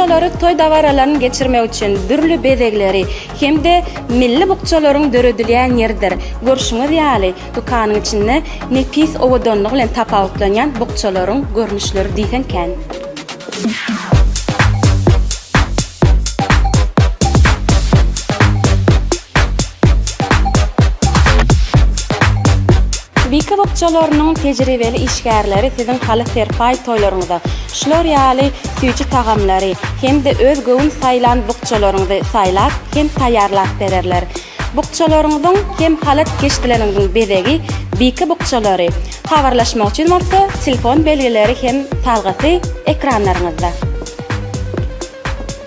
bukçaları toy davaralarını geçirmek için dürlü bezekleri hem de milli bukçaların dörödüleyen yerdir. Görüşüňiz ýaly dukanyň içinde nepis owodonlyk bilen tapawutlanýan bukçaların görnüşleri diýsenken. Bika bukçalarynyň tejribeli işgärleri sizin haly serpay toýlaryňyzda, şular ýaly süýçi tagamlary hem-de öz göwün saýlan bukçalaryňyzy saýlap hem taýýarlap bererler. Bukçalaryňyzyň hem halat geçdileriniň bezegi bika bukçalary. Habarlaşmak üçin bolsa telefon belgileri hem salgasy ekranlaryňyzda.